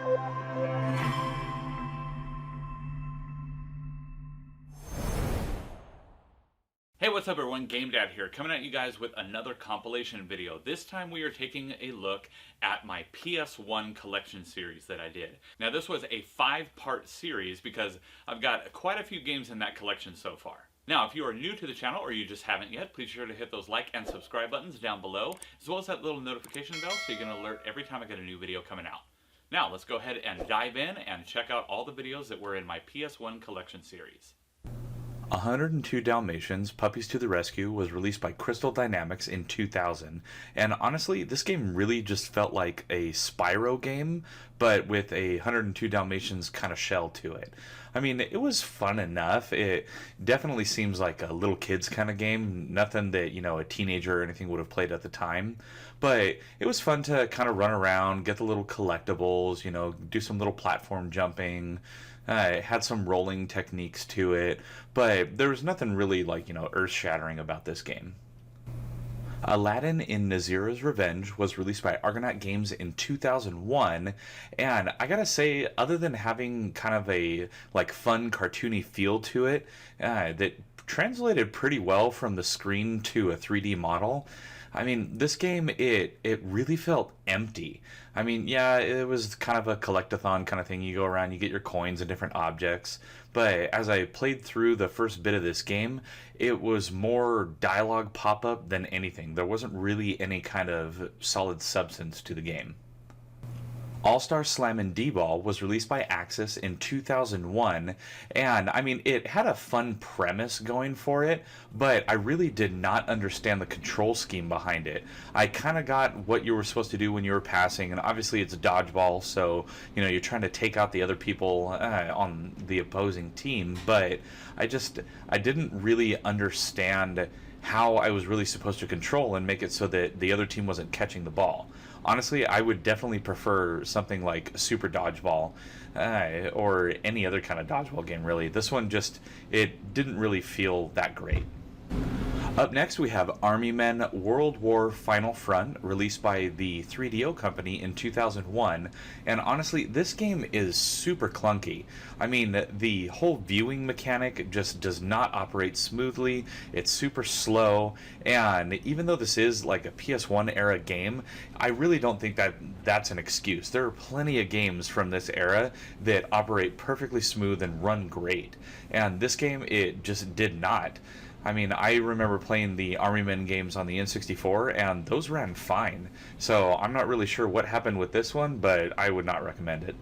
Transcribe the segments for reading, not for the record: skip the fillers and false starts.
Hey, what's up everyone? GameDad here, coming at you guys with another compilation video. This time we are taking a look at my PS1 collection series that I did. Now this was a 5-part series because I've got quite a few games in that collection so far. Now, if you are new to the channel or you just haven't yet, please be sure to hit those like and subscribe buttons down below, as well as that little notification bell so you get an alert every time I get a new video coming out. Now, let's go ahead and dive in and check out all the videos that were in my PS1 collection series. 102 Dalmatians, Puppies to the Rescue was released by Crystal Dynamics in 2000, and honestly, this game really just felt like a Spyro game, but with a 102 Dalmatians kind of shell to it. I mean, it was fun enough. It definitely seems like a little kid's kind of game, nothing that, you know, a teenager or anything would have played at the time, but it was fun to kind of run around, get the little collectibles, you know, do some little platform jumping. It had some rolling techniques to it, but there was nothing really, like, you know, earth-shattering about this game. Aladdin in Nazaras' Revenge was released by Argonaut Games in 2001, and I gotta say, other than having kind of a, like, fun, cartoony feel to it, that translated pretty well from the screen to a 3D model, I mean, this game, it really felt empty. I mean, yeah, it was kind of a collectathon kind of thing. You go around, you get your coins and different objects. But as I played through the first bit of this game, it was more dialogue pop-up than anything. There wasn't really any kind of solid substance to the game. AllStar Slammin' D-Ball was released by Axis in 2001, and I mean, it had a fun premise going for it, but I really did not understand the control scheme behind it. I kind of got what you were supposed to do when you were passing, and obviously it's a dodgeball, so, you know, you're trying to take out the other people on the opposing team, but I didn't really understand how I was really supposed to control and make it so that the other team wasn't catching the ball. Honestly, I would definitely prefer something like Super Dodgeball or any other kind of dodgeball game, really. This one it didn't really feel that great. Up next, we have Army Men World War Final Front, released by the 3DO company in 2001, and honestly, this game is super clunky. I mean, the whole viewing mechanic just does not operate smoothly, it's super slow, and even though this is like a PS1 era game, I really don't think that that's an excuse. There are plenty of games from this era that operate perfectly smooth and run great, and this game, it just did not. I mean, I remember playing the Army Men games on the N64, and those ran fine. So I'm not really sure what happened with this one, but I would not recommend it.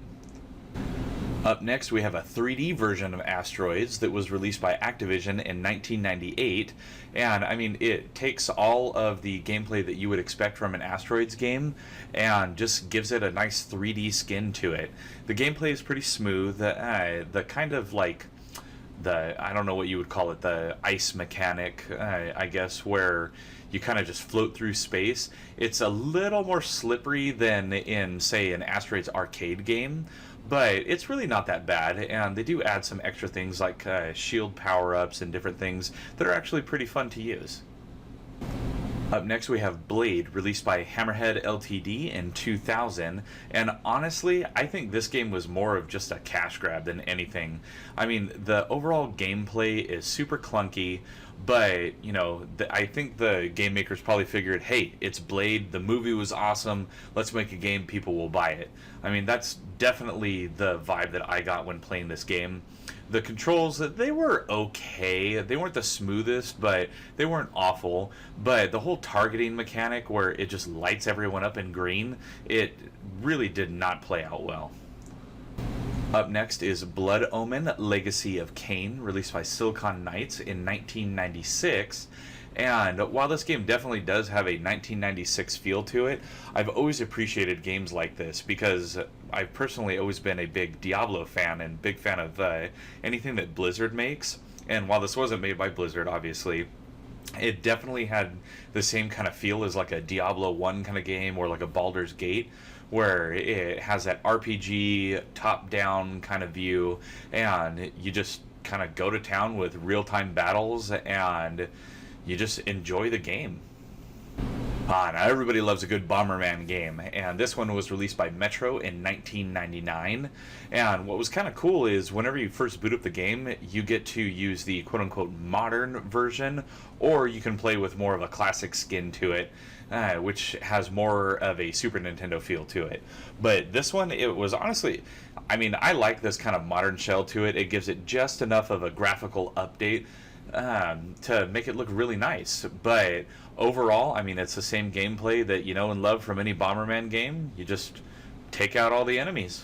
Up next, we have a 3D version of Asteroids that was released by Activision in 1998, and I mean, it takes all of the gameplay that you would expect from an Asteroids game and just gives it a nice 3D skin to it. The gameplay is pretty smooth, the kind of like I don't know what you would call it, the ice mechanic, I guess, where you kind of just float through space. It's a little more slippery than in, say, an Asteroids arcade game, but it's really not that bad, and they do add some extra things like shield power-ups and different things that are actually pretty fun to use. Up next, we have Blade, released by Hammerhead Ltd. In 2000, and honestly, I think this game was more of just a cash grab than anything. I mean, the overall gameplay is super clunky, but, you know, I think the game makers probably figured, hey, it's Blade, the movie was awesome, let's make a game, people will buy it. I mean, that's definitely the vibe that I got when playing this game. The controls, they were okay. They weren't the smoothest, but they weren't awful. But the whole targeting mechanic where it just lights everyone up in green, it really did not play out well. Up next is Blood Omen Legacy of Kane, released by Silicon Knights in 1996. And while this game definitely does have a 1996 feel to it, I've always appreciated games like this because I've personally always been a big Diablo fan and big fan of anything that Blizzard makes. And while this wasn't made by Blizzard, obviously, it definitely had the same kind of feel as like a Diablo 1 kind of game or like a Baldur's Gate, where it has that RPG top-down kind of view, and you just kind of go to town with real-time battles, and you just enjoy the game. Ah, now everybody loves a good Bomberman game, and this one was released by Metro in 1999. And what was kind of cool is whenever you first boot up the game, you get to use the quote-unquote modern version, or you can play with more of a classic skin to it, which has more of a Super Nintendo feel to it. But this one, it was honestly, I mean, I like this kind of modern shell to it. It gives it just enough of a graphical update to make it look really nice. But overall, I mean, it's the same gameplay that you know and love from any Bomberman game. You just take out all the enemies.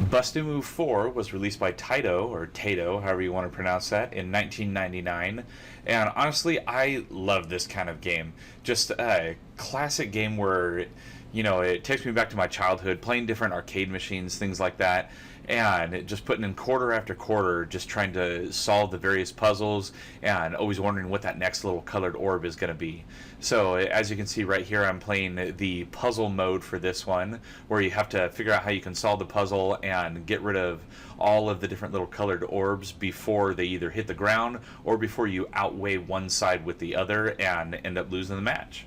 Bust-A-Move 4 was released by Taito, or Taito, however you want to pronounce that, in 1999. And honestly, I love this kind of game. Just a classic game where, you know, it takes me back to my childhood, playing different arcade machines, things like that. And just putting in quarter after quarter, just trying to solve the various puzzles and always wondering what that next little colored orb is going to be. So as you can see right here, I'm playing the puzzle mode for this one, where you have to figure out how you can solve the puzzle and get rid of all of the different little colored orbs before they either hit the ground or before you outweigh one side with the other and end up losing the match.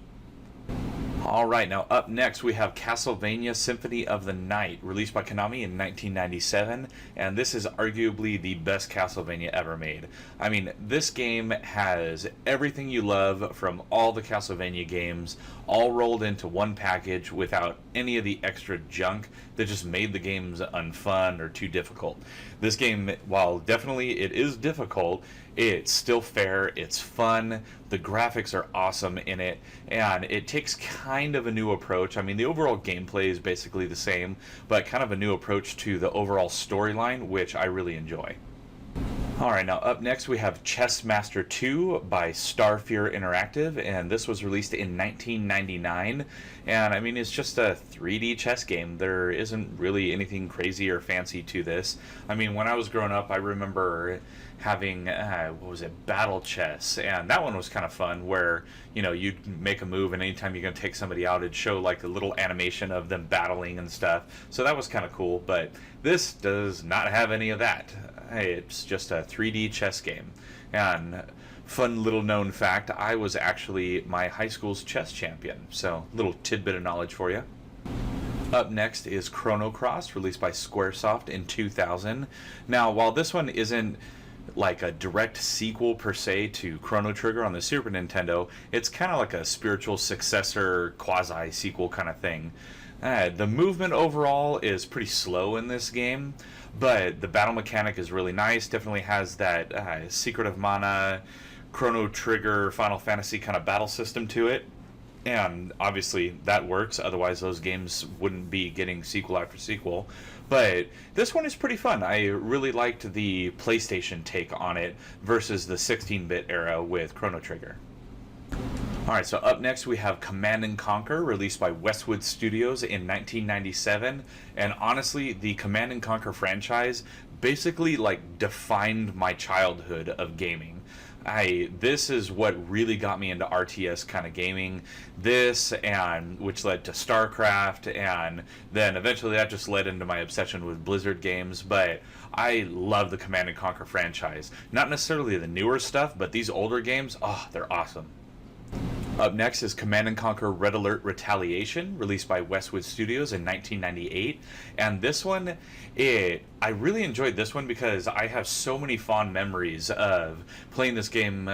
Alright, now up next we have Castlevania Symphony of the Night, released by Konami in 1997, and this is arguably the best Castlevania ever made. I mean, this game has everything you love from all the Castlevania games, all rolled into one package without any of the extra junk that just made the games unfun or too difficult. This game, while definitely it is difficult, it's still fair, it's fun, the graphics are awesome in it, and it takes kind of a new approach. I mean, the overall gameplay is basically the same, but kind of a new approach to the overall storyline, which I really enjoy. Alright, now up next we have Chess Master 2 by Starfear Interactive, and this was released in 1999, and I mean, it's just a 3D chess game. There isn't really anything crazy or fancy to this. I mean, when I was growing up, I remember having, what was it, Battle Chess, and that one was kind of fun, where, you know, you'd make a move, and anytime you're going to take somebody out, it'd show like a little animation of them battling and stuff, so that was kind of cool. But this does not have any of that. It's just a 3D chess game. And fun little known fact, I was actually my high school's chess champion, so little tidbit of knowledge for you. Up next is Chrono Cross, released by Squaresoft in 2000. Now, while this one isn't like a direct sequel per se to Chrono Trigger on the Super Nintendo, it's kind of like a spiritual successor, quasi-sequel kind of thing. The movement overall is pretty slow in this game, but the battle mechanic is really nice. Definitely has that Secret of Mana, Chrono Trigger, Final Fantasy kind of battle system to it. And obviously that works, otherwise those games wouldn't be getting sequel after sequel. But this one is pretty fun. I really liked the PlayStation take on it versus the 16-bit era with Chrono Trigger. Alright, so up next we have Command & Conquer, released by Westwood Studios in 1997. And honestly, the Command & Conquer franchise basically like defined my childhood of gaming. This is what really got me into RTS kind of gaming. This, and which led to StarCraft, and then eventually that just led into my obsession with Blizzard games. But I love the Command & Conquer franchise. Not necessarily the newer stuff, but these older games, oh, they're awesome. Up next is Command & Conquer Red Alert Retaliation, released by Westwood Studios in 1998. And this one, I really enjoyed this one because I have so many fond memories of playing this game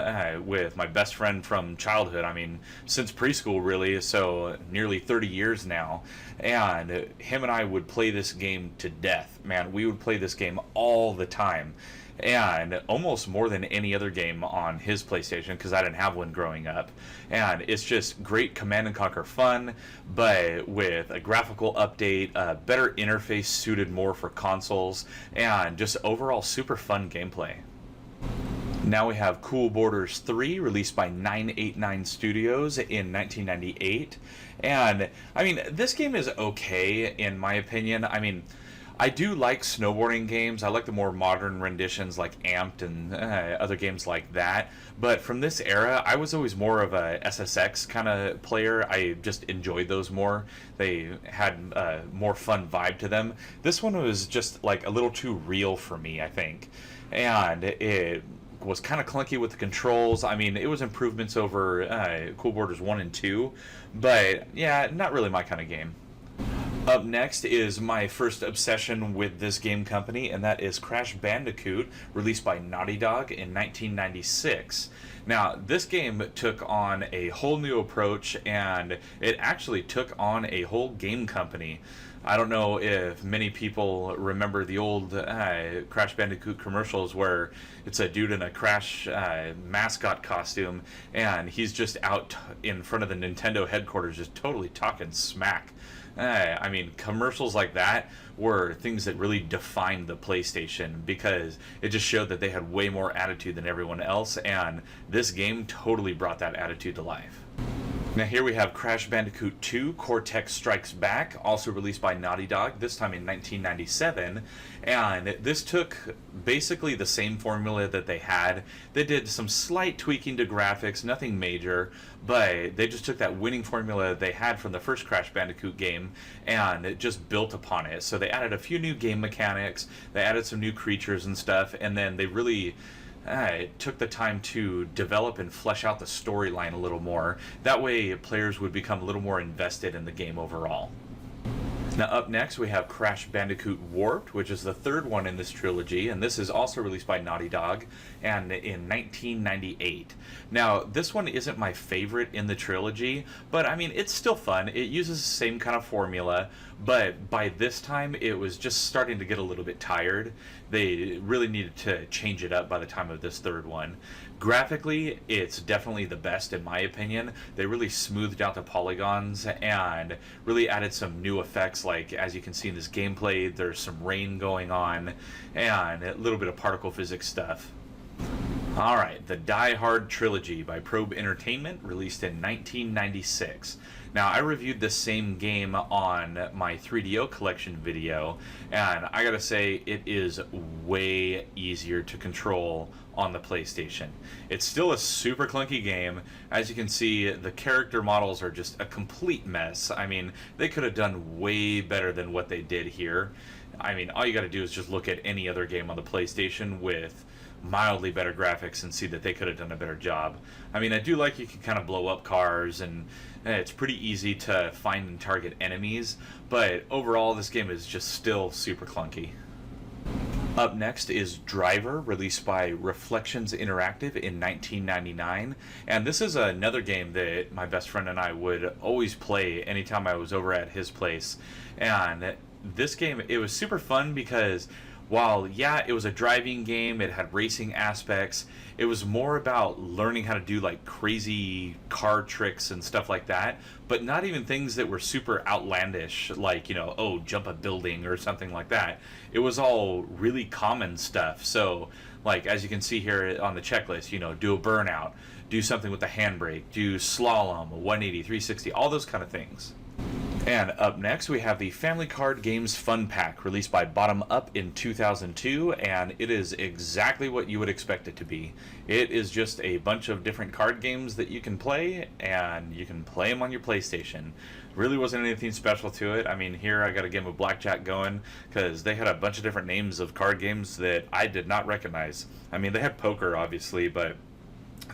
with my best friend from childhood. I mean, since preschool really, so nearly 30 years now. And him and I would play this game to death. Man, we would play this game all the time. And almost more than any other game on his PlayStation, because I didn't have one growing up. And it's just great Command & Conquer fun, but with a graphical update, a better interface suited more for consoles, and just overall super fun gameplay. Now we have Cool Borders 3, released by 989 Studios in 1998. And, I mean, this game is okay, in my opinion. I mean, I do like snowboarding games. I like the more modern renditions like Amped and other games like that. But from this era, I was always more of a SSX kind of player. I just enjoyed those more. They had a more fun vibe to them. This one was just like a little too real for me, I think. And it was kind of clunky with the controls. I mean, it was improvements over Cool Borders 1 and 2, but yeah, not really my kind of game. Up next is my first obsession with this game company, and that is Crash Bandicoot, released by Naughty Dog in 1996. Now, this game took on a whole new approach, and it actually took on a whole game company. I don't know if many people remember the old Crash Bandicoot commercials where it's a dude in a Crash mascot costume, and he's just out in front of the Nintendo headquarters just totally talking smack. I mean, commercials like that were things that really defined the PlayStation because it just showed that they had way more attitude than everyone else, and this game totally brought that attitude to life. Now here we have Crash Bandicoot 2, Cortex Strikes Back, also released by Naughty Dog, this time in 1997, and this took basically the same formula that they had. They did some slight tweaking to graphics, nothing major, but they just took that winning formula they had from the first Crash Bandicoot game and it just built upon it. So they added a few new game mechanics, they added some new creatures and stuff, and then they really it took the time to develop and flesh out the storyline a little more. That way players would become a little more invested in the game overall. Now up next we have Crash Bandicoot Warped, which is the third one in this trilogy, and this is also released by Naughty Dog and in 1998. Now this one isn't my favorite in the trilogy, but I mean it's still fun. It uses the same kind of formula, but by this time it was just starting to get a little bit tired. They really needed to change it up by the time of this third one. Graphically, it's definitely the best in my opinion. They really smoothed out the polygons and really added some new effects, like as you can see in this gameplay, there's some rain going on and a little bit of particle physics stuff. Alright, the Die Hard Trilogy by Probe Entertainment, released in 1996. Now, I reviewed this same game on my 3DO collection video, and I gotta say, it is way easier to control on the PlayStation. It's still a super clunky game. As you can see, the character models are just a complete mess. I mean, they could have done way better than what they did here. I mean, all you gotta do is just look at any other game on the PlayStation with mildly better graphics and see that they could have done a better job. I mean, I do like you can kind of blow up cars and it's pretty easy to find and target enemies, but overall this game is just still super clunky. Up next is Driver, released by Reflections Interactive in 1999, and this is another game that my best friend and I would always play anytime I was over at his place. And this game, it was super fun because while, yeah, it was a driving game, it had racing aspects, it was more about learning how to do like crazy car tricks and stuff like that, but not even things that were super outlandish, like, you know, oh, jump a building or something like that. It was all really common stuff. So, like, as you can see here on the checklist, you know, do a burnout, do something with the handbrake, do slalom, 180, 360, all those kind of things. And up next we have the Family Card Games Fun Pack, released by Bottom Up in 2002, and it is exactly what you would expect it to be. It is just a bunch of different card games that you can play, and you can play them on your PlayStation. Really wasn't anything special to it. I mean, here I got a game of Blackjack going, because they had a bunch of different names of card games that I did not recognize. I mean, they had poker, obviously, but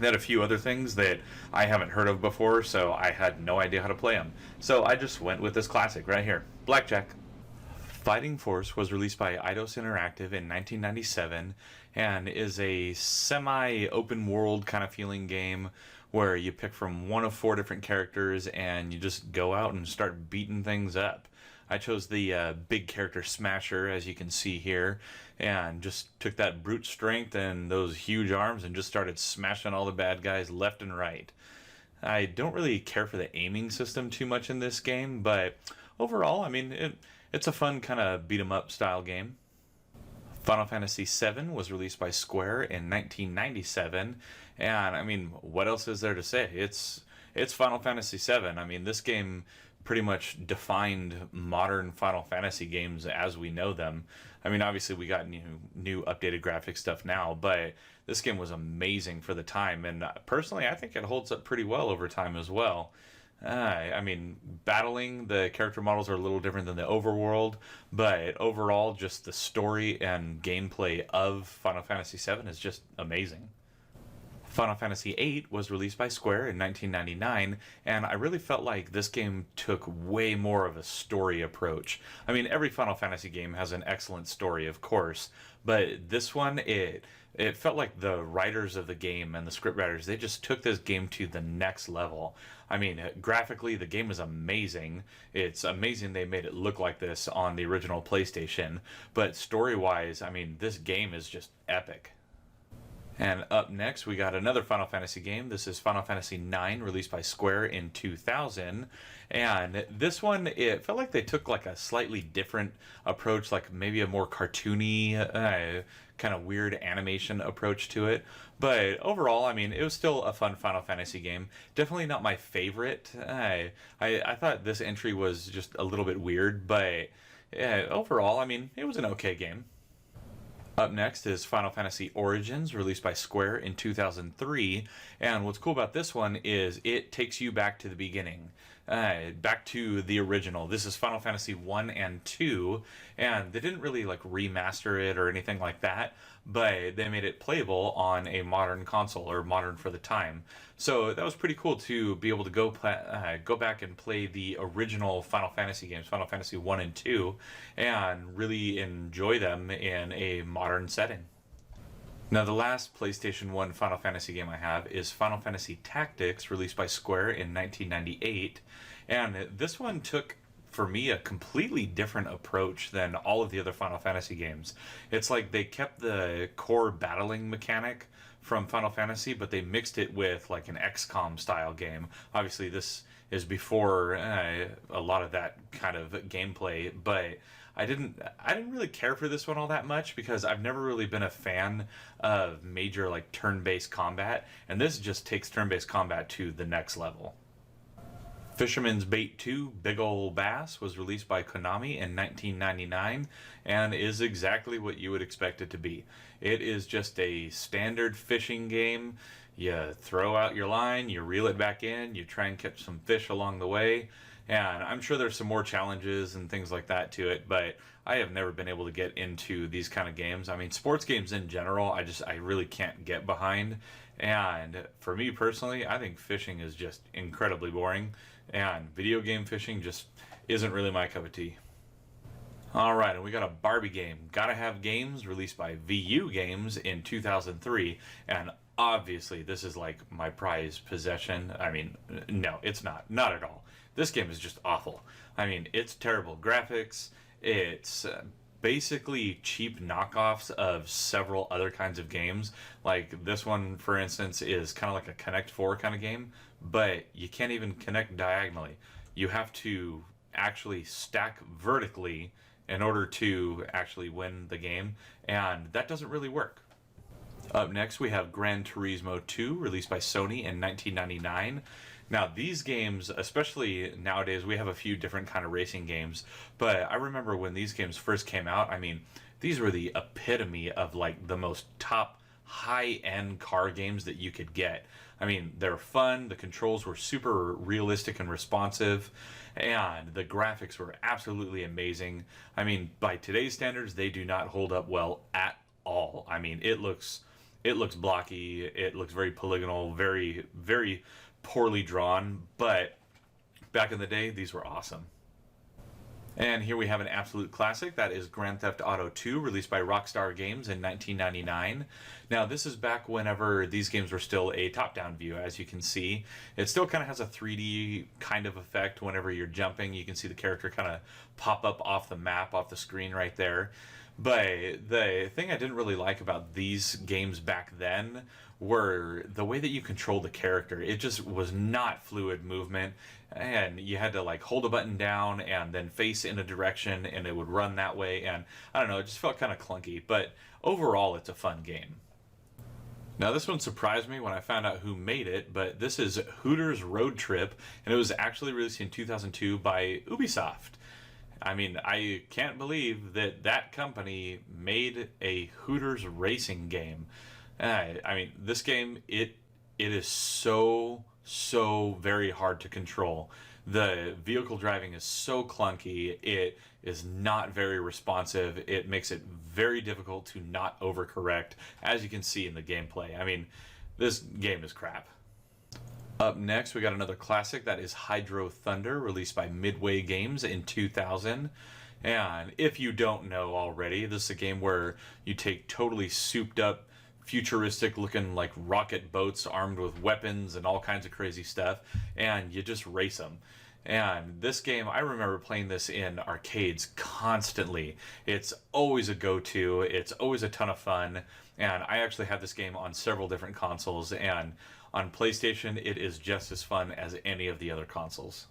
they had a few other things that I haven't heard of before, so I had no idea how to play them. So I just went with this classic right here, Blackjack. Fighting Force was released by Eidos Interactive in 1997 and is a semi-open world kind of feeling game where you pick from one of 4 different characters and you just go out and start beating things up. I chose the big character Smasher, as you can see here, and just took that brute strength and those huge arms and just started smashing all the bad guys left and right. I don't really care for the aiming system too much in this game, but overall, I mean, it's a fun kind of beat-em-up style game. Final Fantasy VII was released by Square in 1997, and I mean, what else is there to say? It's Final Fantasy VII. I mean, this game pretty much defined modern Final Fantasy games as we know them. I mean, obviously we got new updated graphic stuff now, but this game was amazing for the time, and personally I think it holds up pretty well over time as well. I mean, battling, the character models are a little different than the overworld, but overall just the story and gameplay of Final Fantasy VII is just amazing. Final Fantasy VIII was released by Square in 1999, and I really felt like this game took way more of a story approach. I mean, every Final Fantasy game has an excellent story, of course, but this one, it felt like the writers of the game and the script writers, they just took this game to the next level. I mean, graphically, the game is amazing. It's amazing they made it look like this on the original PlayStation, but story-wise, I mean, this game is just epic. And up next, we got another Final Fantasy game. This is Final Fantasy IX, released by Square in 2000. And this one, it felt like they took like a slightly different approach, like maybe a more cartoony, kind of weird animation approach to it. But overall, I mean, it was still a fun Final Fantasy game. Definitely not my favorite. I thought this entry was just a little bit weird, but overall, I mean, it was an okay game. Up next is Final Fantasy Origins, released by Square in 2003. And what's cool about this one is it takes you back to the beginning, back to the original. This is Final Fantasy 1 and 2, and they didn't really like remaster it or anything like that, but they made it playable on a modern console, or modern for the time. So that was pretty cool to be able to go back and play the original Final Fantasy games, Final Fantasy 1 and 2, and really enjoy them in a modern setting. Now, the last PlayStation 1 Final Fantasy game I have is Final Fantasy Tactics, released by Square in 1998. And this one took, for me, a completely different approach than all of the other Final Fantasy games. It's like they kept the core battling mechanic from Final Fantasy, but they mixed it with like an XCOM style game. Obviously, this is before a lot of that kind of gameplay, but I didn't really care for this one all that much because I've never really been a fan of major like turn-based combat, and this just takes turn-based combat to the next level. Fisherman's Bait 2, Big Ol' Bass, was released by Konami in 1999 and is exactly what you would expect it to be. It is just a standard fishing game. You throw out your line, you reel it back in, you try and catch some fish along the way, and I'm sure there's some more challenges and things like that to it, but I have never been able to get into these kind of games. I mean, sports games in general, I really can't get behind, and for me personally, I think fishing is just incredibly boring, and video game fishing just isn't really my cup of tea. Alright, and we got a Barbie game. Gotta Have Games, released by VIII Games in 2003, and obviously this is like my prized possession. I mean, no, it's not at all. This game is just awful. I mean, it's terrible graphics, it's basically cheap knockoffs of several other kinds of games. Like this one, for instance, is kind of like a Connect 4 kind of game, but you can't even connect diagonally. You have to actually stack vertically in order to actually win the game, and that doesn't really work. Up next, we have Gran Turismo 2, released by Sony in 1999. Now, these games, especially nowadays, we have a few different kind of racing games, but I remember when these games first came out, I mean, these were the epitome of like the most top high-end car games that you could get. I mean, they're fun, the controls were super realistic and responsive, and the graphics were absolutely amazing. I mean, by today's standards, they do not hold up well at all. I mean, it looks blocky, it looks very polygonal, very, very poorly drawn, but back in the day, these were awesome. And here we have an absolute classic, that is Grand Theft Auto 2, released by Rockstar Games in 1999. Now, this is back whenever these games were still a top-down view, as you can see. It still kind of has a 3D kind of effect whenever you're jumping. You can see the character kind of pop up off the map, off the screen right there. But the thing I didn't really like about these games back then were the way that you controlled the character. It just was not fluid movement, and you had to like hold a button down and then face in a direction and it would run that way, and I don't know, it just felt kind of clunky, but overall it's a fun game. Now, this one surprised me when I found out who made it, but this is Hooters Road Trip, and it was actually released in 2002 by Ubisoft. I mean, I can't believe that that company made a Hooters racing game. I mean, this game, it is so very hard to control. The vehicle driving is so clunky. It is not very responsive. It makes it very difficult to not overcorrect, as you can see in the gameplay. I mean, This game is crap. Up next, we got another classic, that is Hydro Thunder, released by Midway Games in 2000. And if you don't know already, this is a game where you take totally souped up, futuristic looking like rocket boats armed with weapons and all kinds of crazy stuff, and you just race them. And this game, I remember playing this in arcades constantly. It's always a go-to, it's always a ton of fun, and I actually have this game on several different consoles, and on PlayStation it is just as fun as any of the other consoles.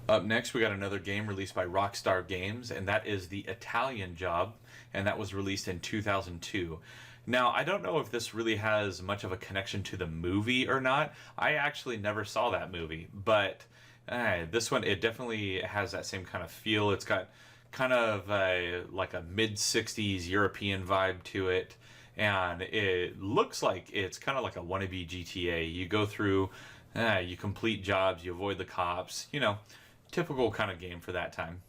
Up next, we got another game released by Rockstar Games, and that is The Italian Job, and that was released in 2002. Now, I don't know if this really has much of a connection to the movie or not. I actually never saw that movie, but this one, it definitely has that same kind of feel. It's got kind of like a mid-60s European vibe to it, and it looks like it's kind of like a wannabe GTA. You go through, you complete jobs, you avoid the cops, you know, typical kind of game for that time.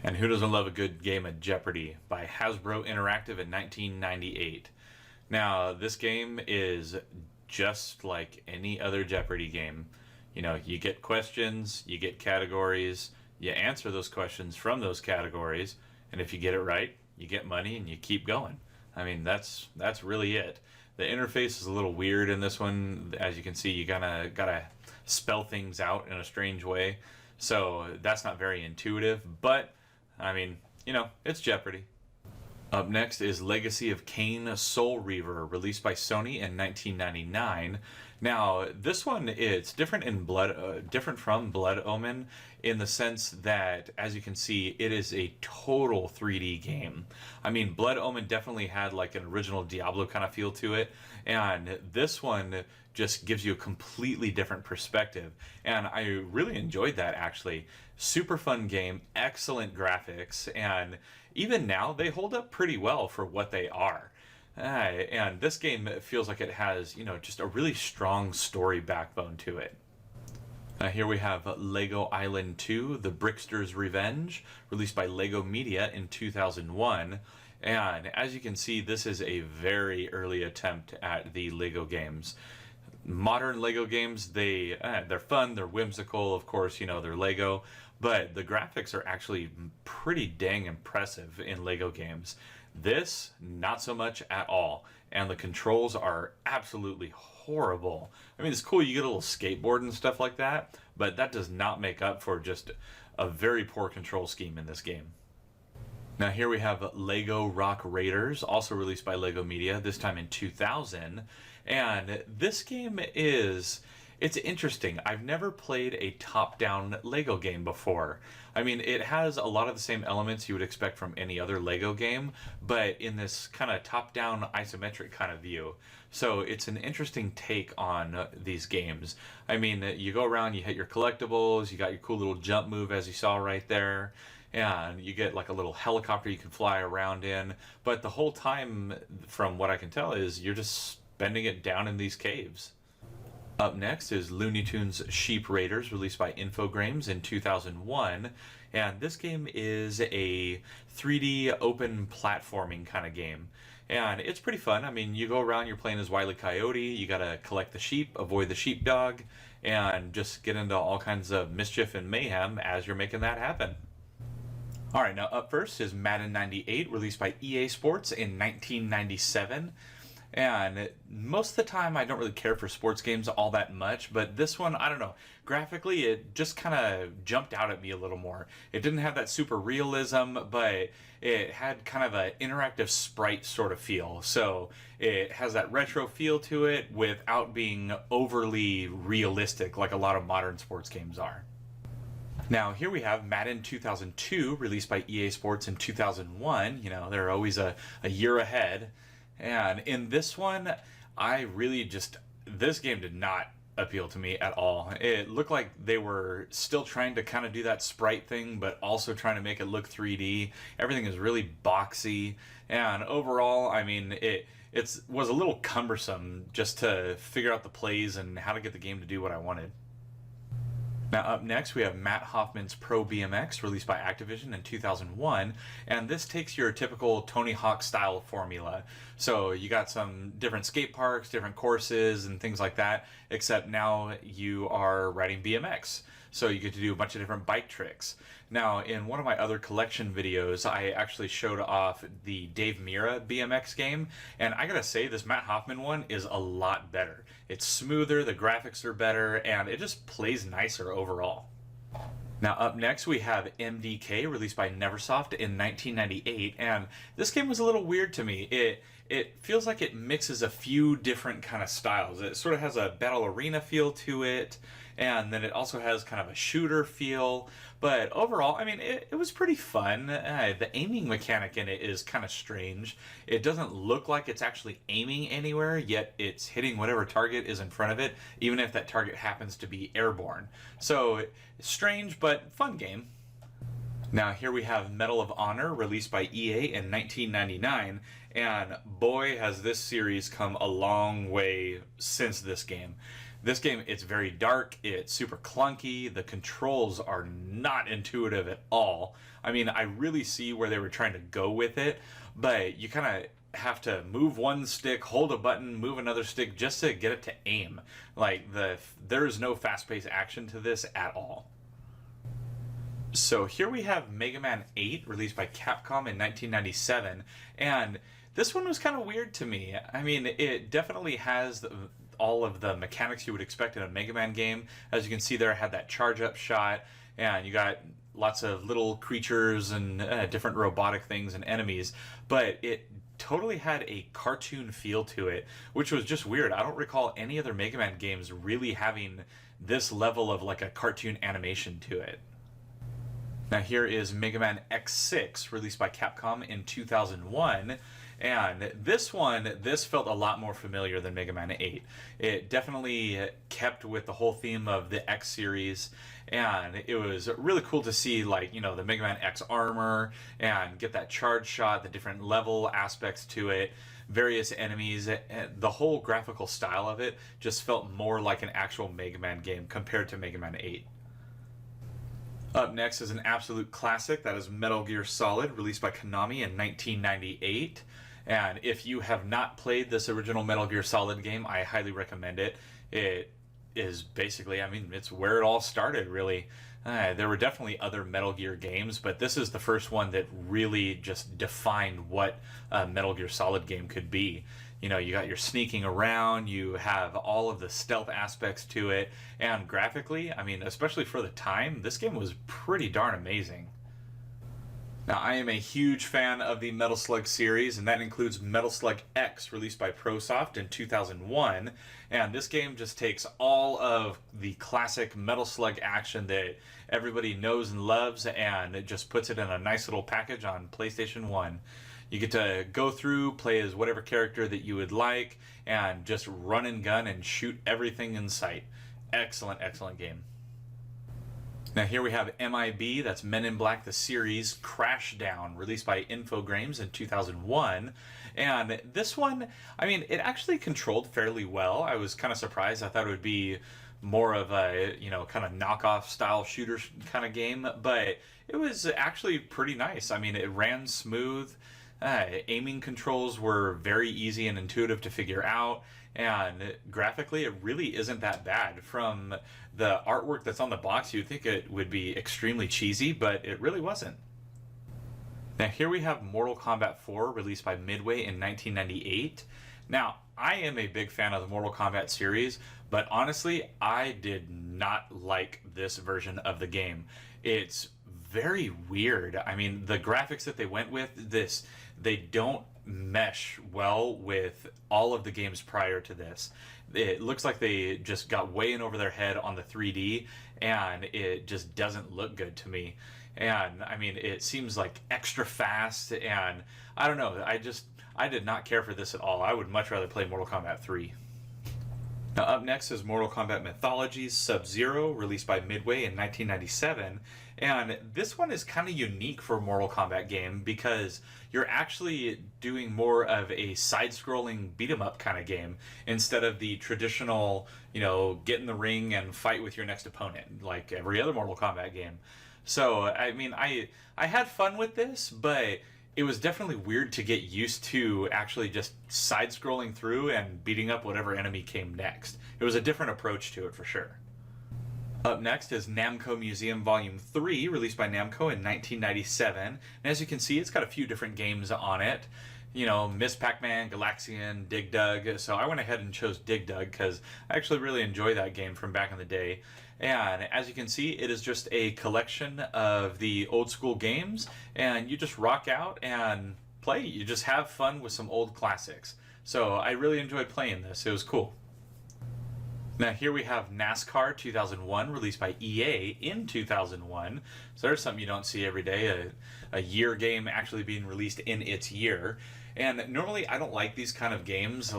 And who doesn't love a good game of Jeopardy by Hasbro Interactive in 1998? Now, this game is just like any other Jeopardy game. You know, you get questions, you get categories, you answer those questions from those categories, and if you get it right, you get money and you keep going. I mean, that's really it. The interface is a little weird in this one. As you can see, you gotta spell things out in a strange way, so that's not very intuitive, but I mean, you know, it's Jeopardy. Up next is Legacy of Kane Soul Reaver, released by Sony in 1999. Now, this one, it's different from Blood Omen in the sense that, as you can see, it is a total 3D game. I mean, Blood Omen definitely had like an original Diablo kind of feel to it, and this one just gives you a completely different perspective, and I really enjoyed that, actually. Super fun game, excellent graphics, and even now they hold up pretty well for what they are. And this game feels like it has, you know, just a really strong story backbone to it. Here we have Lego Island 2, The Brickster's Revenge, released by Lego Media in 2001. And as you can see, this is a very early attempt at the Lego games. Modern Lego games, they're fun, they're whimsical, of course, you know, they're Lego, but the graphics are actually pretty dang impressive in Lego games. This, not so much at all, and the controls are absolutely horrible. I mean, it's cool you get a little skateboard and stuff like that, but that does not make up for just a very poor control scheme in this game. Now here we have Lego Rock Raiders, also released by Lego Media, this time in 2000. And this game it's interesting. I've never played a top-down Lego game before. I mean, it has a lot of the same elements you would expect from any other Lego game, but in this kind of top-down isometric kind of view. So it's an interesting take on these games. I mean, you go around, you hit your collectibles, you got your cool little jump move as you saw right there, and you get like a little helicopter you can fly around in, but the whole time, from what I can tell, is you're just spending it down in these caves. Up next is Looney Tunes Sheep Raiders, released by Infogrames in 2001, and this game is a 3D open platforming kind of game, and it's pretty fun. I mean, you go around, you're playing as Wile E. Coyote, you gotta collect the sheep, avoid the sheepdog, and just get into all kinds of mischief and mayhem as you're making that happen. Alright, now up first is Madden 98, released by EA Sports in 1997. And most of the time I don't really care for sports games all that much, but this one, I don't know, graphically it just kind of jumped out at me a little more. It didn't have that super realism, but it had kind of an interactive sprite sort of feel. So it has that retro feel to it without being overly realistic like a lot of modern sports games are. Now, here we have Madden 2002, released by EA Sports in 2001. You know, they're always a year ahead. And in this one, this game did not appeal to me at all. It looked like they were still trying to kind of do that sprite thing, but also trying to make it look 3D. Everything is really boxy. And overall, I mean, it was a little cumbersome just to figure out the plays and how to get the game to do what I wanted. Now up next we have Matt Hoffman's Pro BMX, released by Activision in 2001, and this takes your typical Tony Hawk style formula. So you got some different skate parks, different courses, and things like that, except now you are riding BMX. So you get to do a bunch of different bike tricks. Now, in one of my other collection videos, I actually showed off the Dave Mirra BMX game, and I gotta say, this Matt Hoffman one is a lot better. It's smoother, the graphics are better, and it just plays nicer overall. Now up next we have MDK, released by Neversoft in 1998, and this game was a little weird to me. It feels like it mixes a few different kind of styles. It sort of has a battle arena feel to it, and then it also has kind of a shooter feel. But overall, I mean, it was pretty fun. The aiming mechanic in it is kind of strange. It doesn't look like it's actually aiming anywhere, yet it's hitting whatever target is in front of it, even if that target happens to be airborne. So, strange, but fun game. Now here we have Medal of Honor, released by EA in 1999, and boy has this series come a long way since this game. This game, it's very dark, it's super clunky, the controls are not intuitive at all. I mean, I really see where they were trying to go with it, but you kind of have to move one stick, hold a button, move another stick just to get it to aim. Like, there is no fast-paced action to this at all. So here we have Mega Man 8, released by Capcom in 1997, and this one was kind of weird to me. I mean, it definitely has all of the mechanics you would expect in a Mega Man game. As you can see there, I had that charge-up shot, and you got lots of little creatures and different robotic things and enemies, but it totally had a cartoon feel to it, which was just weird. I don't recall any other Mega Man games really having this level of like a cartoon animation to it. Now here is Mega Man X6, released by Capcom in 2001, and this felt a lot more familiar than Mega Man 8. It definitely kept with the whole theme of the X series, and it was really cool to see, like, you know, the Mega Man X armor, and get that charge shot, the different level aspects to it, various enemies. The whole graphical style of it just felt more like an actual Mega Man game compared to Mega Man 8. Up next is an absolute classic, that is Metal Gear Solid, released by Konami in 1998. And if you have not played this original Metal Gear Solid game, I highly recommend it. It is basically, I mean, it's where it all started, really. There were definitely other Metal Gear games, but this is the first one that really just defined what a Metal Gear Solid game could be. You know, you got your sneaking around, you have all of the stealth aspects to it, and graphically, I mean, especially for the time, this game was pretty darn amazing. Now, I am a huge fan of the Metal Slug series, and that includes Metal Slug X, released by ProSoft in 2001, and this game just takes all of the classic Metal Slug action that everybody knows and loves, and it just puts it in a nice little package on PlayStation 1. You get to go through, play as whatever character that you would like, and just run and gun and shoot everything in sight. Excellent, excellent game. Now here we have MIB, that's Men in Black the series, Crashdown, released by Infogrames in 2001. And this one, I mean, it actually controlled fairly well. I was kind of surprised. I thought it would be more of a, you know, kind of knockoff style shooter kind of game, but it was actually pretty nice. I mean, it ran smooth. Aiming controls were very easy and intuitive to figure out, and graphically it really isn't that bad. From the artwork that's on the box, you'd think it would be extremely cheesy, but it really wasn't. Now here we have Mortal Kombat 4, released by Midway in 1998. Now, I am a big fan of the Mortal Kombat series, but honestly, I did not like this version of the game. It's very weird. I mean, the graphics that they went with, they don't mesh well with all of the games prior to this. It looks like they just got way in over their head on the 3D, and it just doesn't look good to me. And I mean, it seems like extra fast, and I don't know, I did not care for this at all. I would much rather play Mortal Kombat 3. Now, up next is Mortal Kombat Mythologies Sub-Zero, released by Midway in 1997. And this one is kind of unique for a Mortal Kombat game because you're actually doing more of a side-scrolling beat-em-up kind of game instead of the traditional, get in the ring and fight with your next opponent like every other Mortal Kombat game. So, I mean, I had fun with this, but it was definitely weird to get used to actually just side-scrolling through and beating up whatever enemy came next. It was a different approach to it for sure. Up next is Namco Museum Volume 3, released by Namco in 1997. And as you can see, it's got a few different games on it. Miss Pac-Man, Galaxian, Dig Dug. So I went ahead and chose Dig Dug because I actually really enjoy that game from back in the day. And as you can see, it is just a collection of the old school games, and you just rock out and play. You just have fun with some old classics. So I really enjoyed playing this. It was cool. Now here we have NASCAR 2001, released by EA in 2001. So there's something you don't see every day, a year game actually being released in its year. And normally I don't like these kind of games,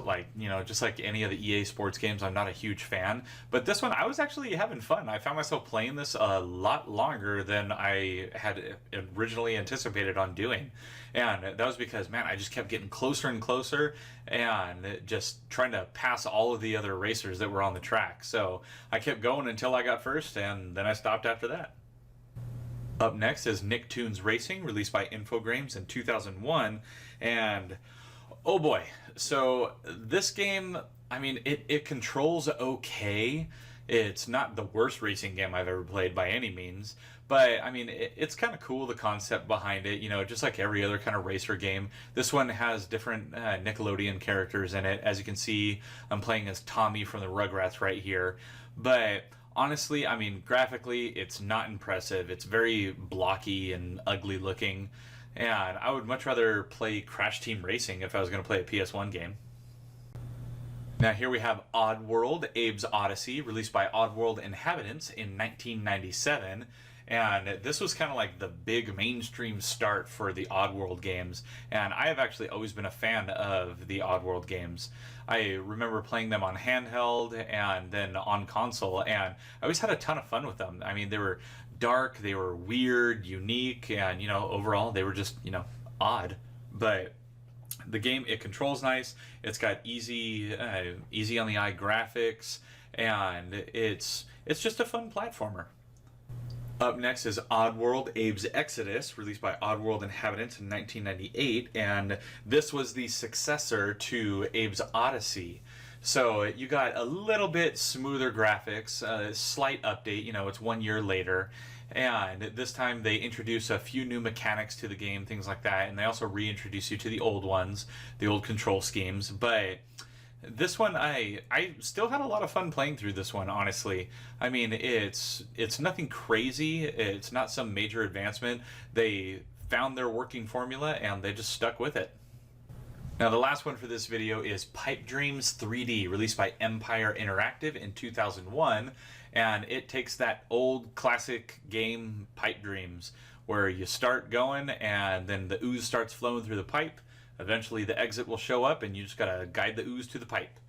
just like any of the EA sports games, I'm not a huge fan. But this one, I was actually having fun. I found myself playing this a lot longer than I had originally anticipated on doing. And that was because, man, I just kept getting closer and closer and just trying to pass all of the other racers that were on the track. So I kept going until I got first, and then I stopped after that. Up next is Nicktoons Racing, released by Infogrames in 2001, and oh boy, so this game, I mean, it controls okay. It's not the worst racing game I've ever played by any means, but I mean, it's kind of cool, the concept behind it, just like every other kind of racer game. This one has different Nickelodeon characters in it. As you can see, I'm playing as Tommy from the Rugrats right here, but honestly, I mean, graphically, it's not impressive. It's very blocky and ugly looking. And I would much rather play Crash Team Racing if I was going to play a PS1 game. Now here we have Oddworld, Abe's Odyssey, released by Oddworld Inhabitants in 1997. And this was kind of like the big mainstream start for the Oddworld games. And I have actually always been a fan of the Oddworld games. I remember playing them on handheld and then on console, and I always had a ton of fun with them. I mean, they were dark, they were weird, unique, and, overall they were just, odd. But the game, it controls nice, it's got easy on the eye graphics, and it's just a fun platformer. Up next is Oddworld Abe's Exodus, released by Oddworld Inhabitants in 1998, and this was the successor to Abe's Odyssey. So you got a little bit smoother graphics, a slight update, it's 1 year later, and this time they introduce a few new mechanics to the game, things like that, and they also reintroduce you to the old ones, the old control schemes, but this one, I still had a lot of fun playing through this one, honestly. I mean, it's nothing crazy. It's not some major advancement. They found their working formula and they just stuck with it. Now, the last one for this video is Pipe Dreams 3D, released by Empire Interactive in 2001. And it takes that old classic game, Pipe Dreams, where you start going and then the ooze starts flowing through the pipe. Eventually the exit will show up and you just gotta guide the ooze to the pipe.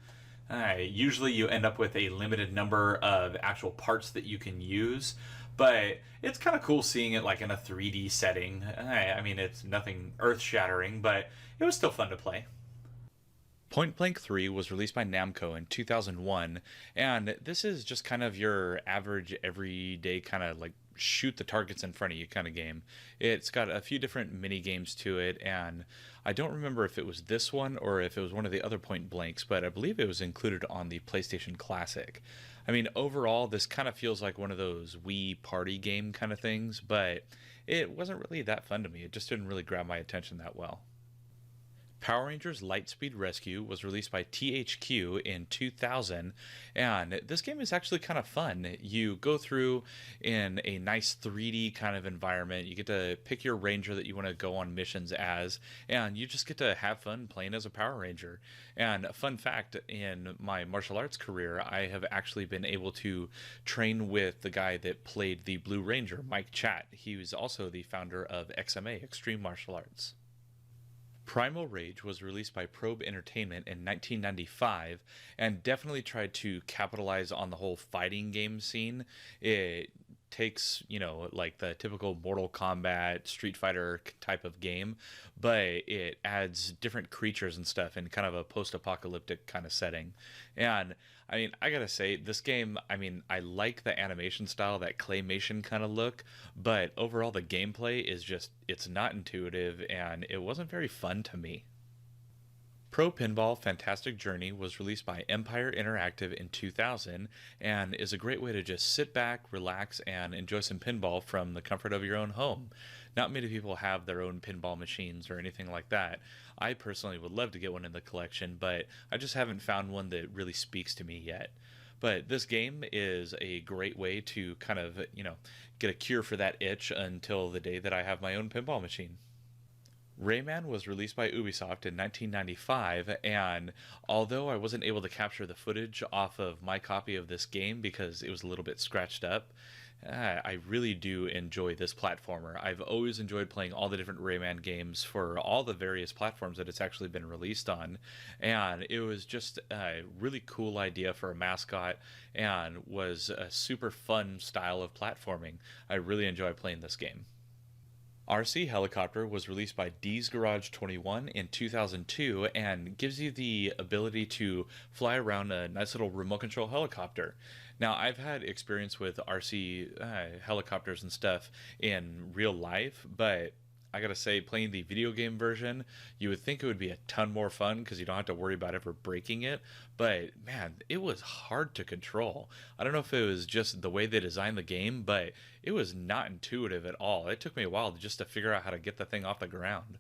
Usually you end up with a limited number of actual parts that you can use, but it's kind of cool seeing it like in a 3D setting. I mean, it's nothing earth-shattering, but it was still fun to play. Point Blank 3 was released by Namco in 2001, and this is just kind of your average, everyday kind of like shoot the targets in front of you kind of game. It's got a few different mini games to it, and I don't remember if it was this one or if it was one of the other Point Blanks, but I believe it was included on the PlayStation Classic. I mean, overall, this kind of feels like one of those Wii party game kind of things, but it wasn't really that fun to me. It just didn't really grab my attention that well. Power Rangers Lightspeed Rescue was released by THQ in 2000, and this game is actually kind of fun. You go through in a nice 3D kind of environment. You get to pick your ranger that you want to go on missions as, and you just get to have fun playing as a Power Ranger. And a fun fact, in my martial arts career, I have actually been able to train with the guy that played the Blue Ranger, Mike Chat. He was also the founder of XMA, Extreme Martial Arts. Primal Rage was released by Probe Entertainment in 1995 and definitely tried to capitalize on the whole fighting game scene. It takes, like the typical Mortal Kombat, Street Fighter type of game, but it adds different creatures and stuff in kind of a post-apocalyptic kind of setting. And I gotta say, this game, I like the animation style, that claymation kind of look, but overall the gameplay is just, it's not intuitive and it wasn't very fun to me. Pro Pinball Fantastic Journey was released by Empire Interactive in 2000 and is a great way to just sit back, relax, and enjoy some pinball from the comfort of your own home. Not many people have their own pinball machines or anything like that. I personally would love to get one in the collection, but I just haven't found one that really speaks to me yet. But this game is a great way to kind of, get a cure for that itch until the day that I have my own pinball machine. Rayman was released by Ubisoft in 1995, and although I wasn't able to capture the footage off of my copy of this game because it was a little bit scratched up, I really do enjoy this platformer. I've always enjoyed playing all the different Rayman games for all the various platforms that it's actually been released on, and it was just a really cool idea for a mascot and was a super fun style of platforming. I really enjoy playing this game. RC Helicopter was released by D's Garage 21 in 2002 and gives you the ability to fly around a nice little remote control helicopter. Now, I've had experience with RC helicopters and stuff in real life, but I gotta say, playing the video game version, you would think it would be a ton more fun because you don't have to worry about ever breaking it. But man, it was hard to control. I don't know if it was just the way they designed the game, but it was not intuitive at all. It took me a while just to figure out how to get the thing off the ground.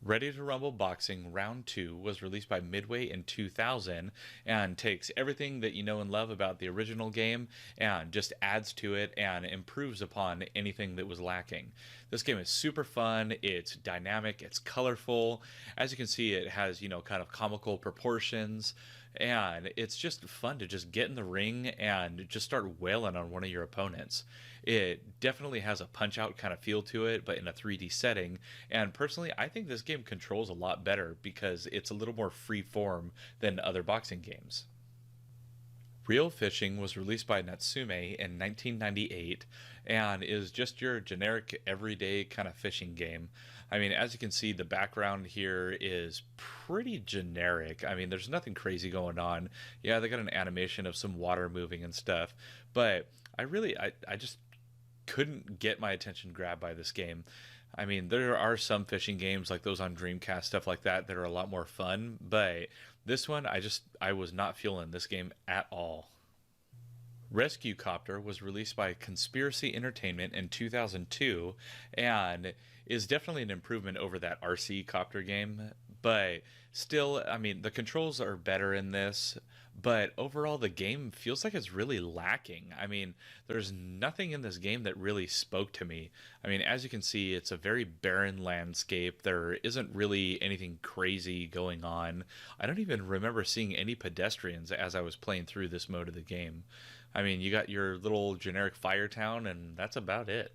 Ready to Rumble Boxing Round 2 was released by Midway in 2000 and takes everything that you know and love about the original game and just adds to it and improves upon anything that was lacking. This game is super fun, it's dynamic, it's colorful. As you can see, it has, kind of comical proportions, and it's just fun to just get in the ring and just start wailing on one of your opponents. It definitely has a punch-out kind of feel to it, but in a 3D setting, and personally, I think this game controls a lot better because it's a little more free-form than other boxing games. Real Fishing was released by Natsume in 1998 and is just your generic everyday kind of fishing game. As you can see, the background here is pretty generic. There's nothing crazy going on. Yeah, they got an animation of some water moving and stuff, but I just couldn't get my attention grabbed by this game. There are some fishing games like those on Dreamcast, stuff like that are a lot more fun, but this one, I was not feeling this game at all. Rescue Copter was released by Conspiracy Entertainment in 2002 and is definitely an improvement over that RC Copter game, but still, the controls are better in this, but overall the game feels like it's really lacking. There's nothing in this game that really spoke to me. As you can see, it's a very barren landscape. There isn't really anything crazy going on. I don't even remember seeing any pedestrians as I was playing through this mode of the game. You got your little generic fire town, and that's about it.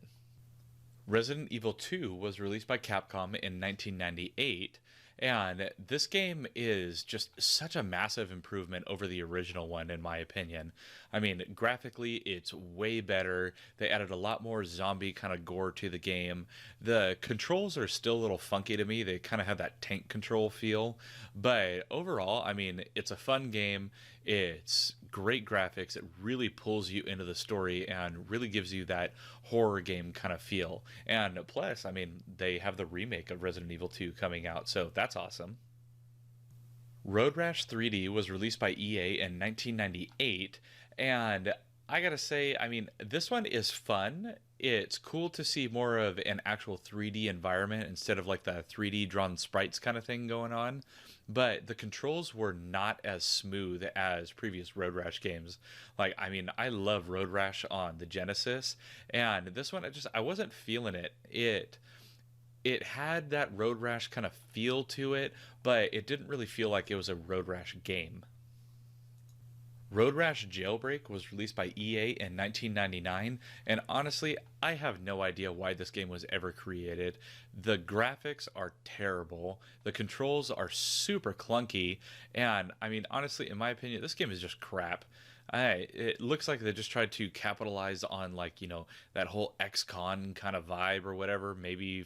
Resident Evil 2 was released by Capcom in 1998, and this game is just such a massive improvement over the original one, in my opinion. Graphically, it's way better. They added a lot more zombie kind of gore to the game. The controls are still a little funky to me. They kind of have that tank control feel. But overall, it's a fun game. It's great graphics. It really pulls you into the story and really gives you that horror game kind of feel. And plus, they have the remake of Resident Evil 2 coming out, so that's awesome. Road Rash 3D was released by EA in 1998, and I gotta say, this one is fun. It's cool to see more of an actual 3D environment instead of like the 3D drawn sprites kind of thing going on. But the controls were not as smooth as previous Road Rash games. I love Road Rash on the Genesis, and this one, I wasn't feeling it. It had that Road Rash kind of feel to it, but it didn't really feel like it was a Road Rash game. Road Rash Jailbreak was released by EA in 1999, and honestly, I have no idea why this game was ever created. The graphics are terrible, the controls are super clunky, and I mean, honestly, in my opinion, this game is just crap. It looks like they just tried to capitalize on, like, that whole XCon kind of vibe or whatever. Maybe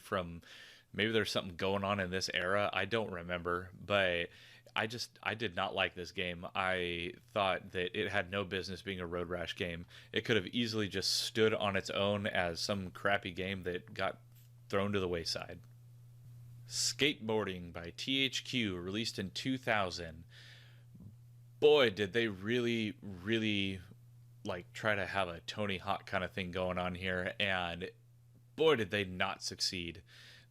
there's something going on in this era. I don't remember, but I did not like this game. I thought that it had no business being a Road Rash game. It could have easily just stood on its own as some crappy game that got thrown to the wayside. Skateboarding by THQ, released in 2000. Boy, did they really, really like try to have a Tony Hawk kind of thing going on here, and boy, did they not succeed.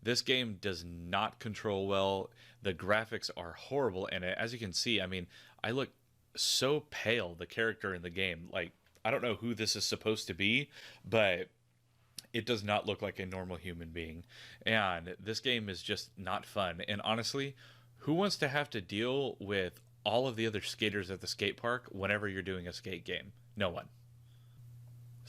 This game does not control well. The graphics are horrible, and as you can see, I mean, I look so pale, the character in the game. Like, I don't know who this is supposed to be, but it does not look like a normal human being. And this game is just not fun. And honestly, who wants to have to deal with all of the other skaters at the skate park whenever you're doing a skate game? No one.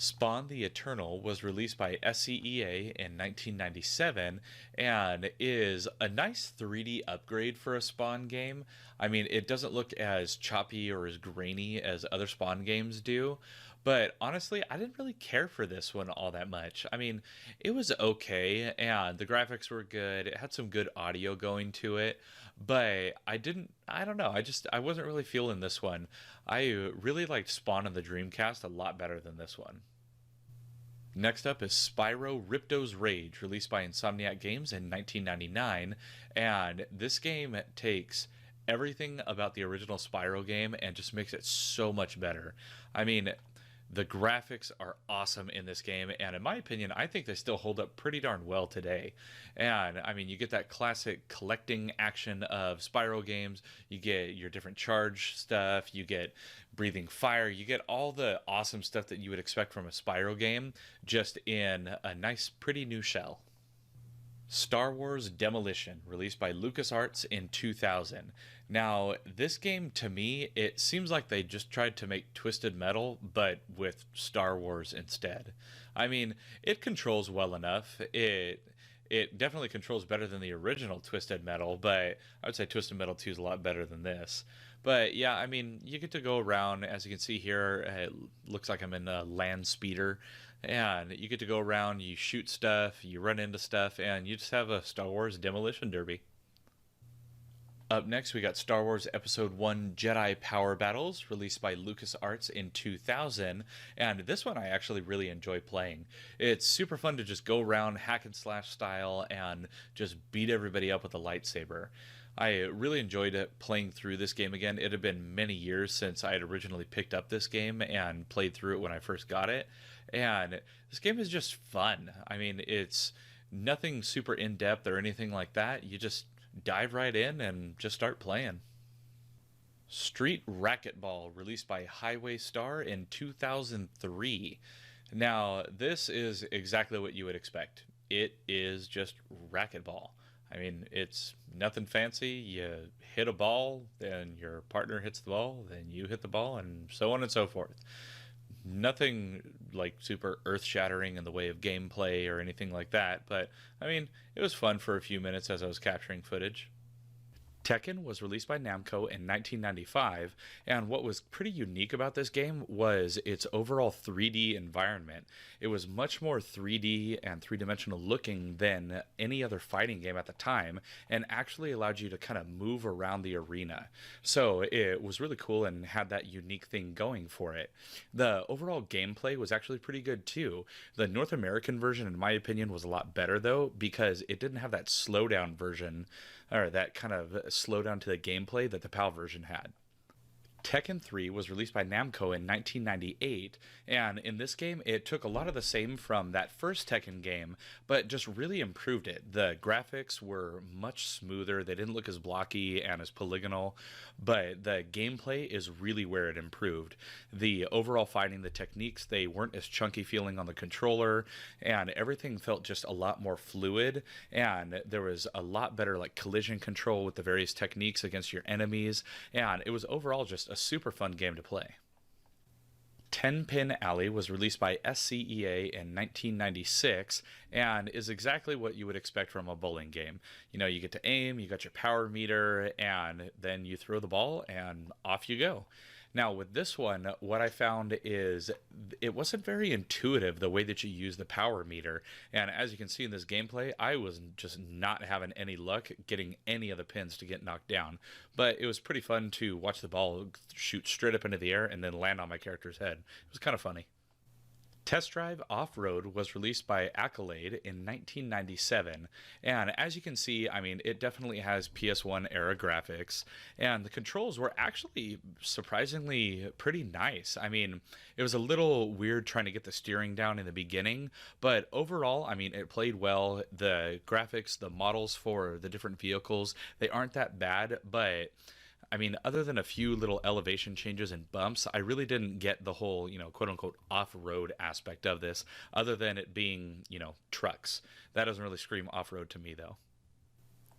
Spawn the Eternal was released by SCEA in 1997 and is a nice 3D upgrade for a Spawn game. I mean, it doesn't look as choppy or as grainy as other Spawn games do, but honestly, I didn't really care for this one all that much. I mean, it was okay, and the graphics were good. It had some good audio going to it, but I don't know, I wasn't really feeling this one. I really liked Spawn on the Dreamcast a lot better than this one. Next up is Spyro Ripto's Rage, released by Insomniac Games in 1999, and this game takes everything about the original Spyro game and just makes it so much better. I mean, the graphics are awesome in this game, and in my opinion, I think they still hold up pretty darn well today. And I mean, you get that classic collecting action of Spyro games, you get your different charge stuff, you get breathing fire, you get all the awesome stuff that you would expect from a Spyro game, just in a nice, pretty new shell. Star Wars Demolition, released by LucasArts in 2000. Now, this game, to me, it seems like they just tried to make Twisted Metal, but with Star Wars instead. I mean, it controls well enough. It definitely controls better than the original Twisted Metal, but I would say Twisted Metal 2 is a lot better than this. But yeah, I mean, you get to go around, as you can see here, it looks like I'm in a land speeder, and you get to go around, you shoot stuff, you run into stuff, and you just have a Star Wars demolition derby. Up next, we got Star Wars Episode 1 Jedi Power Battles, released by LucasArts in 2000, and this one I actually really enjoy playing. It's super fun to just go around hack and slash style and just beat everybody up with a lightsaber. I really enjoyed playing through this game again. It had been many years since I had originally picked up this game and played through it when I first got it, and this game is just fun. I mean, it's nothing super in-depth or anything like that. You just dive right in and just start playing. Street Racquetball, released by Highway Star in 2003. Now, this is exactly what you would expect. It is just racquetball. I mean, it's nothing fancy. You hit a ball, then your partner hits the ball, then you hit the ball, and so on and so forth. Nothing like super earth-shattering in the way of gameplay or anything like that, but I mean, it was fun for a few minutes as I was capturing footage. Tekken was released by Namco in 1995, and what was pretty unique about this game was its overall 3D environment. It was much more 3D and three-dimensional looking than any other fighting game at the time, and actually allowed you to kind of move around the arena. So it was really cool and had that unique thing going for it. The overall gameplay was actually pretty good too. The North American version, in my opinion, was a lot better though, because it didn't have that slowdown version, or that kind of slowdown to the gameplay that the PAL version had. Tekken 3 was released by Namco in 1998, and in this game it took a lot of the same from that first Tekken game, but just really improved it. The graphics were much smoother, they didn't look as blocky and as polygonal, but the gameplay is really where it improved. The overall fighting, the techniques, they weren't as chunky feeling on the controller, and everything felt just a lot more fluid, and there was a lot better like collision control with the various techniques against your enemies, and it was overall just a super fun game to play. Ten Pin Alley was released by SCEA in 1996 and is exactly what you would expect from a bowling game. You know, you get to aim, you got your power meter, and then you throw the ball and off you go. Now, with this one, what I found is it wasn't very intuitive the way that you use the power meter. And as you can see in this gameplay, I was just not having any luck getting any of the pins to get knocked down. But it was pretty fun to watch the ball shoot straight up into the air and then land on my character's head. It was kind of funny. Test Drive Off-Road was released by Accolade in 1997, and as you can see, I mean, it definitely has PS1 era graphics, and the controls were actually surprisingly pretty nice. I mean, it was a little weird trying to get the steering down in the beginning, but overall, I mean, it played well. The graphics, the models for the different vehicles, they aren't that bad, but I mean, other than a few little elevation changes and bumps, I really didn't get the whole, you know, quote unquote off-road aspect of this, other than it being, you know, trucks. That doesn't really scream off-road to me, though.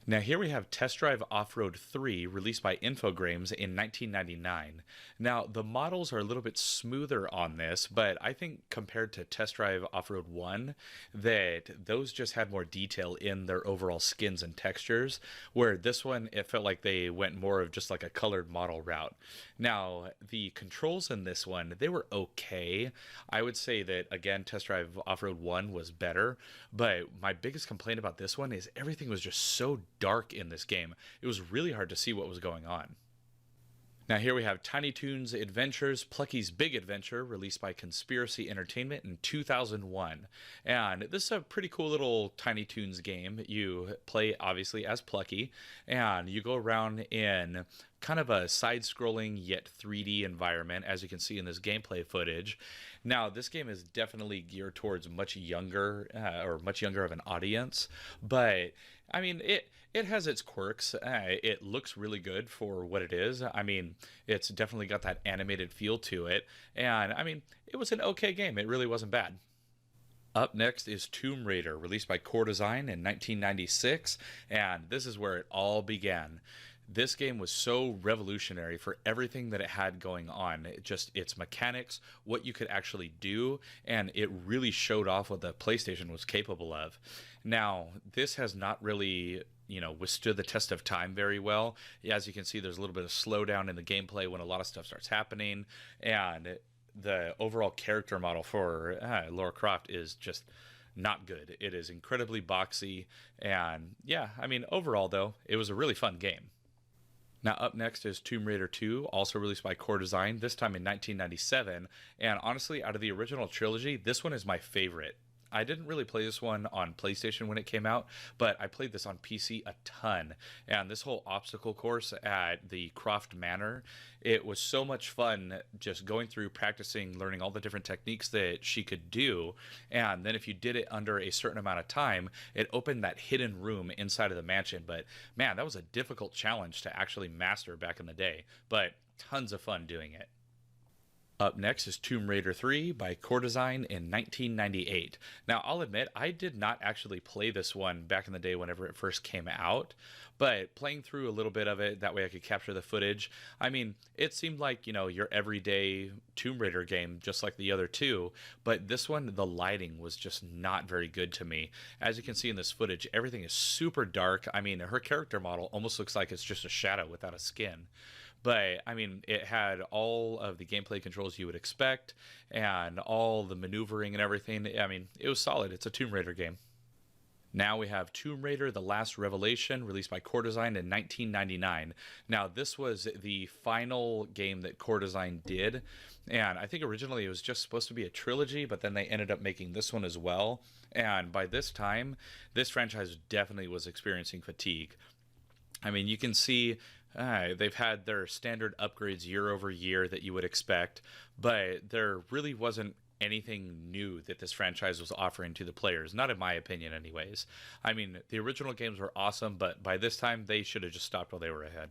Now here we have Test Drive Off-Road 3, released by Infogrames in 1999. Now the models are a little bit smoother on this, but I think compared to Test Drive Off-Road 1, that those just had more detail in their overall skins and textures, where this one, it felt like they went more of just like a colored model route. Now the controls in this one, they were okay. I would say that, again, Test Drive Off-Road 1 was better, but my biggest complaint about this one is everything was just so dark in this game. It was really hard to see what was going on. Now here we have Tiny Toons Adventures Plucky's Big Adventure, released by Conspiracy Entertainment in 2001. And this is a pretty cool little Tiny Toons game. You play obviously as Plucky, and you go around in kind of a side-scrolling yet 3D environment, as you can see in this gameplay footage. Now, this game is definitely geared towards much younger of an audience, but I mean, it has its quirks. It looks really good for what it is. I mean, it's definitely got that animated feel to it, and I mean, it was an okay game. It really wasn't bad. Up next is Tomb Raider, released by Core Design in 1996, and this is where it all began. This game was so revolutionary for everything that it had going on. Just its mechanics, what you could actually do, and it really showed off what the PlayStation was capable of. Now, this has not really, you know, withstood the test of time very well. As you can see, there's a little bit of slowdown in the gameplay when a lot of stuff starts happening, and the overall character model for Lara Croft is just not good. It is incredibly boxy, and yeah, I mean, overall though, it was a really fun game. Now up next is Tomb Raider 2, also released by Core Design, this time in 1997, and honestly, out of the original trilogy, this one is my favorite. I didn't really play this one on PlayStation when it came out, but I played this on PC a ton. And this whole obstacle course at the Croft Manor, it was so much fun just going through, practicing, learning all the different techniques that she could do. And then if you did it under a certain amount of time, it opened that hidden room inside of the mansion. But man, that was a difficult challenge to actually master back in the day, but tons of fun doing it. Up next is Tomb Raider 3 by Core Design in 1998. Now, I'll admit, I did not actually play this one back in the day whenever it first came out, but playing through a little bit of it, that way I could capture the footage, I mean, it seemed like, you know, your everyday Tomb Raider game, just like the other two, but this one, the lighting was just not very good to me. As you can see in this footage, everything is super dark. I mean, her character model almost looks like it's just a shadow without a skin. But, I mean, it had all of the gameplay controls you would expect and all the maneuvering and everything. I mean, it was solid. It's a Tomb Raider game. Now we have Tomb Raider The Last Revelation, released by Core Design in 1999. Now, this was the final game that Core Design did, and I think originally it was just supposed to be a trilogy, but then they ended up making this one as well. And by this time, this franchise definitely was experiencing fatigue. I mean, you can see they've had their standard upgrades year over year that you would expect, but there really wasn't anything new that this franchise was offering to the players, not in my opinion anyways. I mean, the original games were awesome, but by this time they should have just stopped while they were ahead.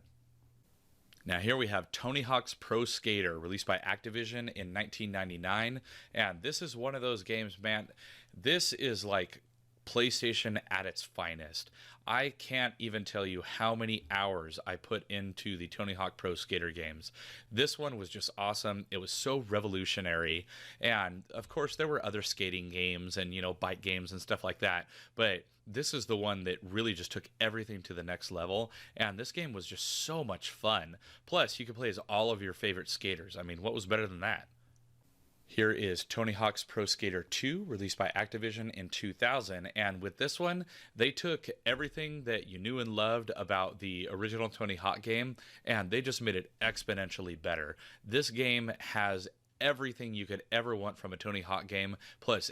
Now here we have Tony Hawk's Pro Skater, released by Activision in 1999, and this is one of those games, man, this is like PlayStation at its finest. I can't even tell you how many hours I put into the Tony Hawk Pro Skater games. This one was just awesome. It was so revolutionary. And of course, there were other skating games and, bike games and stuff like that. But this is the one that really just took everything to the next level. And this game was just so much fun. Plus, you could play as all of your favorite skaters. I mean, what was better than that? Here is Tony Hawk's Pro Skater 2, released by Activision in 2000, and with this one, they took everything that you knew and loved about the original Tony Hawk game, and they just made it exponentially better. This game has everything you could ever want from a Tony Hawk game, plus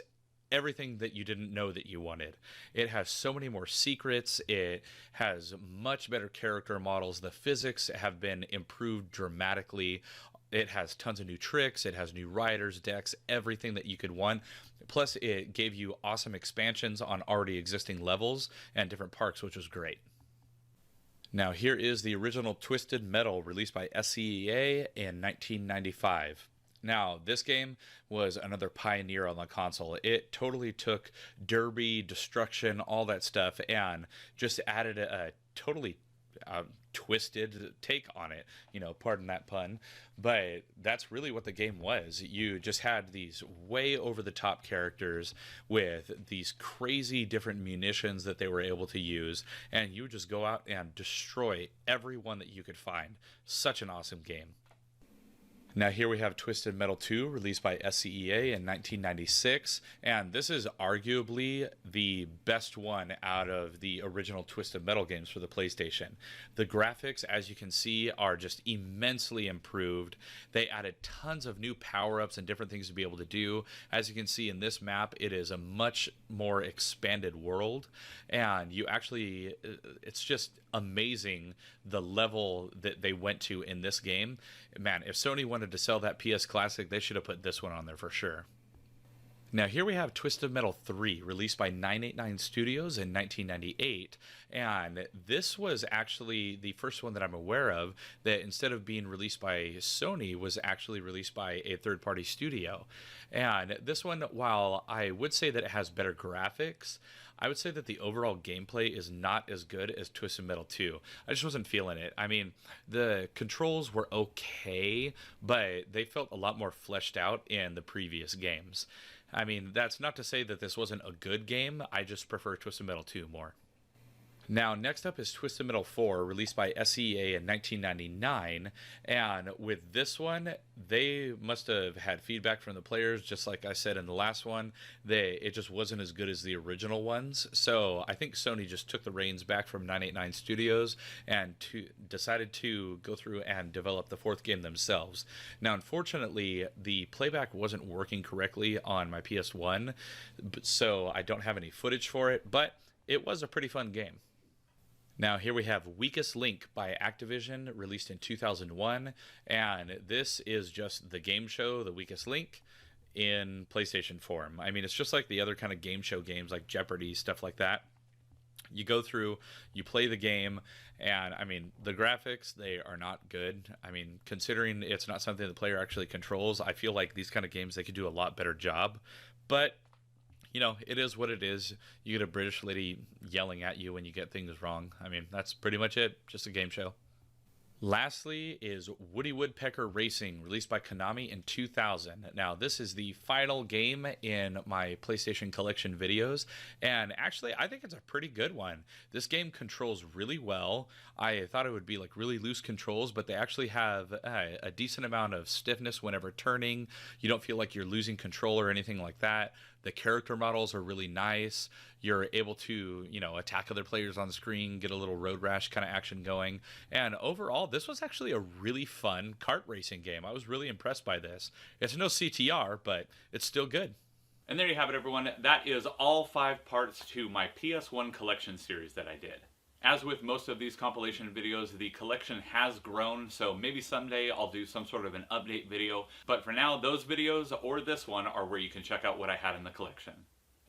everything that you didn't know that you wanted. It has so many more secrets. It has much better character models. The physics have been improved dramatically. It has tons of new tricks. It has new riders, decks, everything that you could want. Plus, it gave you awesome expansions on already existing levels and different parks, which was great. Now, here is the original Twisted Metal, released by SCEA in 1995. Now, this game was another pioneer on the console. It totally took derby, destruction, all that stuff, and just added a totally twisted take on it, pardon that pun, but that's really what the game was. You just had these way over the top characters with these crazy different munitions that they were able to use, and you would just go out and destroy everyone that you could find. Such an awesome game. Now here we have Twisted Metal 2, released by SCEA in 1996, and this is arguably the best one out of the original Twisted Metal games for the PlayStation. The graphics, as you can see, are just immensely improved. They added tons of new power-ups and different things to be able to do. As you can see in this map, it is a much more expanded world, and it's just amazing the level that they went to in this game. Man, if Sony wanted to sell that PS Classic, they should have put this one on there for sure. Now here we have Twisted Metal 3, released by 989 Studios in 1998, and this was actually the first one that I'm aware of that instead of being released by Sony was actually released by a third-party studio. And this one, while I would say that it has better graphics, I would say that the overall gameplay is not as good as Twisted Metal 2. I just wasn't feeling it. I mean, the controls were okay, but they felt a lot more fleshed out in the previous games. I mean, that's not to say that this wasn't a good game. I just prefer Twisted Metal 2 more. Now, next up is Twisted Metal 4, released by SCEA in 1999, and with this one, they must have had feedback from the players, just like I said in the last one, it just wasn't as good as the original ones, so I think Sony just took the reins back from 989 Studios and decided to go through and develop the fourth game themselves. Now, unfortunately, the playback wasn't working correctly on my PS1, so I don't have any footage for it, but it was a pretty fun game. Now here we have Weakest Link by Activision, released in 2001, and this is just the game show, The Weakest Link, in PlayStation form. I mean, it's just like the other kind of game show games like Jeopardy, stuff like that. You go through, you play the game, and I mean, the graphics, they are not good. I mean, considering it's not something the player actually controls, I feel like these kind of games, they could do a lot better job, but it is what it is. You get a British lady yelling at you when you get things wrong. I mean, that's pretty much it. Just a game show. Lastly is Woody Woodpecker Racing, released by Konami in 2000. Now, this is the final game in my PlayStation Collection videos, and actually, I think it's a pretty good one. This game controls really well. I thought it would be like really loose controls, but they actually have a decent amount of stiffness whenever turning. You don't feel like you're losing control or anything like that. The character models are really nice. You're able to, attack other players on screen, get a little road rash kind of action going. And overall, this was actually a really fun kart racing game. I was really impressed by this. It's no CTR, but it's still good. And there you have it, everyone. That is all 5 parts to my PS1 collection series that I did. As with most of these compilation videos, the collection has grown, so maybe someday I'll do some sort of an update video. But for now, those videos or this one are where you can check out what I had in the collection.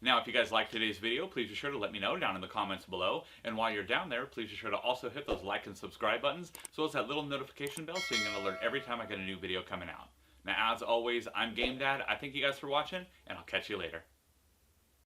Now, if you guys liked today's video, please be sure to let me know down in the comments below. And while you're down there, please be sure to also hit those like and subscribe buttons, as well as that little notification bell so you can alert every time I get a new video coming out. Now, as always, I'm GameDad. I thank you guys for watching, and I'll catch you later.